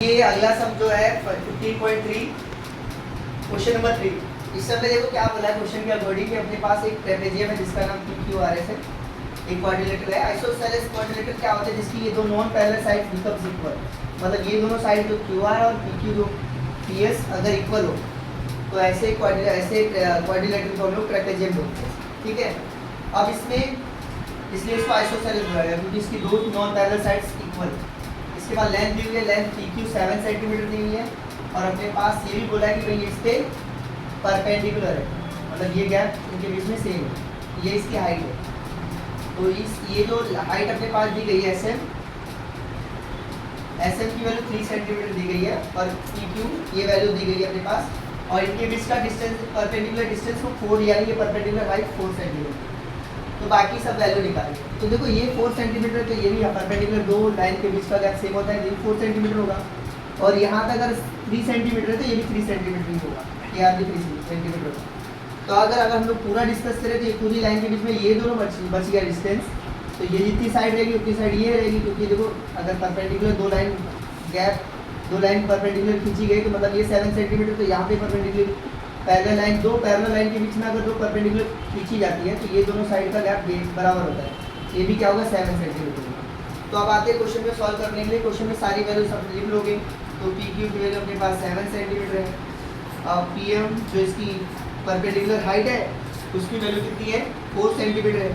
ये अगला सम जो है 15.3 क्वेश्चन नंबर 3। इस सब में देखो क्या बोला है क्वेश्चन के अकॉर्डिंग कि अपने पास एक ट्रेपेजियम है जिसका नाम PQRS है, एक क्वाड्रिलेटरल है। आइसोसेलेस क्वाड्रिलेटरल क्या होता है जिसकी ये दो non parallel side becomes equal, मतलब ये दोनों साइड जो QR और PQ जो PS अगर इक्वल हो तो ऐसे क्वाड्रिलेटरल को हम लोग ट्रेपेजियम बोलते हैं। ठीक है, अब इसमें इसलिए इसको आइसोसेलेस बोला गया क्योंकि इसकी दो नॉन पैरेलल साइड्स इक्वल। इसके बाद लेंथ दी हुई है, लेंथ PQ 7 सेंटीमीटर दी हुई है और अपने पास ये भी बोला है कि भाई इस पे परपेंडिकुलर है, मतलब ये गैप इनके बीच में सेम है, ये इसकी हाइट है। तो ये जो हाइट अपने पास दी गई है SM की वैल्यू 3 सेंटीमीटर दी गई है और PQ ये वैल्यू दी गई है अपने पास, और इनके बीच का डिस्टेंस परपेंडिकुलर डिस्टेंस को 4 यानी ये परपेंडिकुलर हाइट 4 सेंटीमीटर। तो बाकी सब वैल्यू निकालिए। तो देखो ये 4 सेंटीमीटर, तो ये भी परपेंडिकुलर दो लाइन के बीच का गैप सेम होता है, ये 4 सेंटीमीटर होगा। और यहाँ तक अगर 3 सेंटीमीटर है तो ये भी 3 सेंटीमीटर ही होगा, ये भी 3 सेंटीमीटर होगा। तो अगर हम लोग पूरा डिस्कस करें तो ये पूरी लाइन के बीच में ये दोनों बच गया डिस्टेंस, तो ये जितनी साइड रहेगी उतनी साइड ये रहेगी, क्योंकि देखो अगर परपेंडिकुलर दो लाइन परपेंडिकुलर खींची गई तो मतलब ये 7 सेंटीमीटर, तो यहाँ पे परपेंडिकुलर पैरेलल लाइन दो पैरेलल लाइन के बीच में अगर दो परपेंडिकुलर खींची जाती है तो ये दोनों साइड का गैप बराबर होता है, ये भी क्या होगा 7 सेंटीमीटर होगा। तो अब आते हैं क्वेश्चन में सॉल्व करने के लिए। क्वेश्चन में सारी वैल्यू सब लिख लोगे। तो PQ की वैल्यू अपने पास 7 सेंटीमीटर है, और PM जो इसकी परपेंडिकुलर हाइट है उसकी वैल्यू कितनी है 4 सेंटीमीटर है।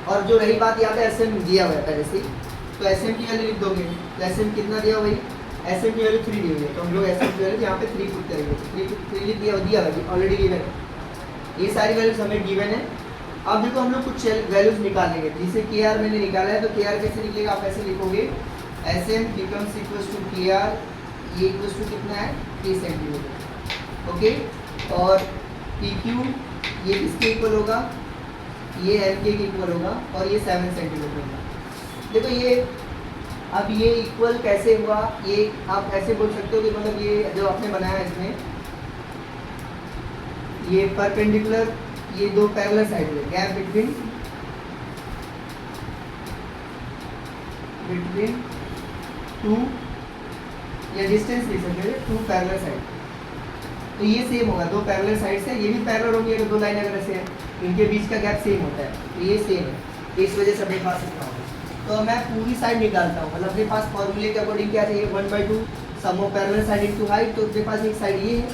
और जो रही बात यहाँ पे SM दिया हुआ है पहले से, तो SM की वैल्यू लिख दोगे। तो SM कितना दिया हुआ है, SM की वैल्यू 3 दी हुई है, तो हम लोग SM की वैल्यू यहाँ पे 3 पुट करेंगे। 3 लिख दिया हुआ ऑलरेडी गिवन है, ये सारी वैल्यूज हमें गिवन है। अब देखो हम लोग कुछ वैल्यूज निकालेंगे, जैसे KR मैंने निकाला है, तो KR कैसे निकलेगा, आप ऐसे लिखोगे SM becomes equals to KR, ये इक्वल्स टू कितना है 3 सेंटीमीटर। ओके, और PQ ये किसके इक्वल होगा, ये LK के इक्वल होगा, और ये 7 सेंटीमीटर होगा। देखो ये अब ये इक्वल कैसे हुआ, ये आप ऐसे बोल सकते हो कि मतलब ये जो आपने बनाया है इसमें ये परपेंडिकुलर, ये दो पैरेलल साइड है, गैप बिटवीन टू, या डिस्टेंस लिख सकते हैं, टू पैरेलल साइड। तो ये सेम होगा, दो पैरेलल साइड से ये भी पैरेलल होंगी, अगर दो लाइन अगर ऐसे हैं इनके बीच का गैप सेम होता है, तो ये सेम है, इस वजह से अपने पास इतना होगा। तो मैं पूरी साइड निकालता हूँ, मतलब अपने पास फॉर्मूले के अकॉर्डिंग क्या चाहिए 1/2 sum of parallel side into height. तो अपने पास एक साइड ये है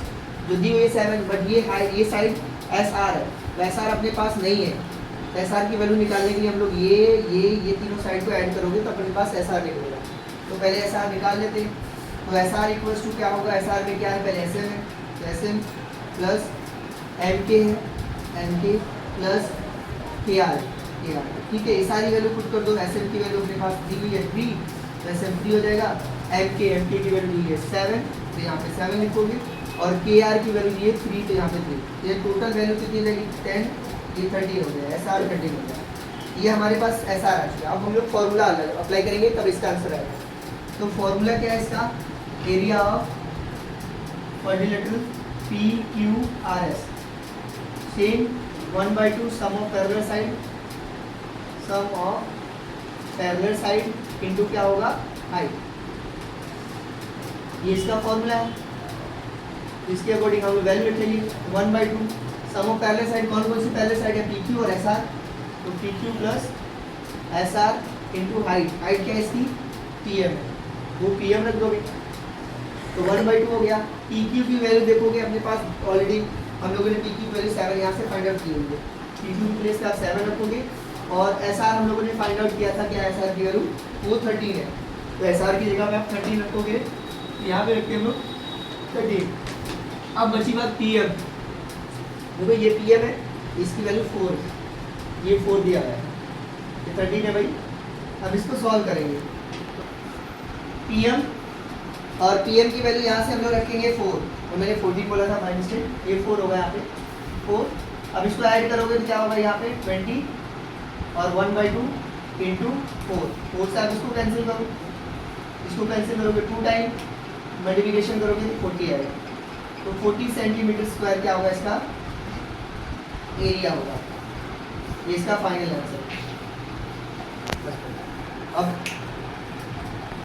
जो दी हुई है 7, बट ये हाइट ये साइड SR है, तो SR अपने पास नहीं है। तो SR की वैल्यू निकालने के लिए हम लोग ये तीनों साइड को ऐड करोगे तो अपने पास SR निकलेगा। तो पहले SR निकाल लेते हैं। तो SR इक्वल्स टू क्या होगा, SR में क्या है, पहले SM है, तो SM प्लस MK है, MK प्लस KR, ठीक है। ये सारी वैल्यू पुट कर दो। SM की वैल्यू अपने पास दी हुई है 3, तो SM 3 हो जाएगा। MK की वैल्यू दी है 7, तो यहाँ पे 7 लिखोगे, और KR की वैल्यू दी है 3, तो यहाँ पे 3। ये टोटल वैल्यू कितनी रहेगी 10, ये 30 हो गया, SR 30 हो गया। ये हमारे पास SR आ चुका है। अब हम लोग फॉर्मूला अप्लाई करेंगे तब इसका आंसर आएगा। तो फॉर्मूला क्या है इसका, area of quadrilateral PQRS same 1/2 sum of parallel side into क्या होगा हाइट, ये इसका फॉर्मूला है। इसके अकॉर्डिंग हम लोग वैल्यू रखेंगे 1/2 सम ऑफ पैरेलल साइड, कौन कौन सी पैरेलल साइड है PQ और SR, तो PQ plus SR into height क्या है इसकी PM है, वो PM रख दोगे, तो 1/2 हो गया। PQ की वैल्यू देखोगे अपने पास ऑलरेडी हम लोगों ने PQ की वैल्यू 7 यहाँ से फाइंड आउट की हुई है, PQ की प्लेस पे आप 7 रखोगे, और SR हम लोगों ने फाइंड आउट किया था क्या, SR की वैल्यू वो 13 है, तो SR की जगह में आप 13 रखोगे, यहाँ पे रखते हैं हम लोग 13। अब बची बात PM, देखो ये PM है, इसकी वैल्यू 4, ये 4 दिया हुआ है, ये 13 है भाई। अब इसको सॉल्व करेंगे, PM और PM की वैल्यू यहाँ से हम लोग रखेंगे 4, और मैंने 14 बोला था बाय मिस्टेक, ये 4 होगा यहाँ पे 4। अब इसको ऐड करोगे तो क्या होगा यहाँ पे 20 और 1/2 इंटू 4 से आप इसको कैंसिल करो, इसको कैंसिल करोगे 2 टाइम मल्टीप्लिकेशन करोगे तो 40 आएगा। तो 40 सेंटीमीटर स्क्वायर क्या होगा इसका एरिया होगा, ये इसका फाइनल आंसर। अब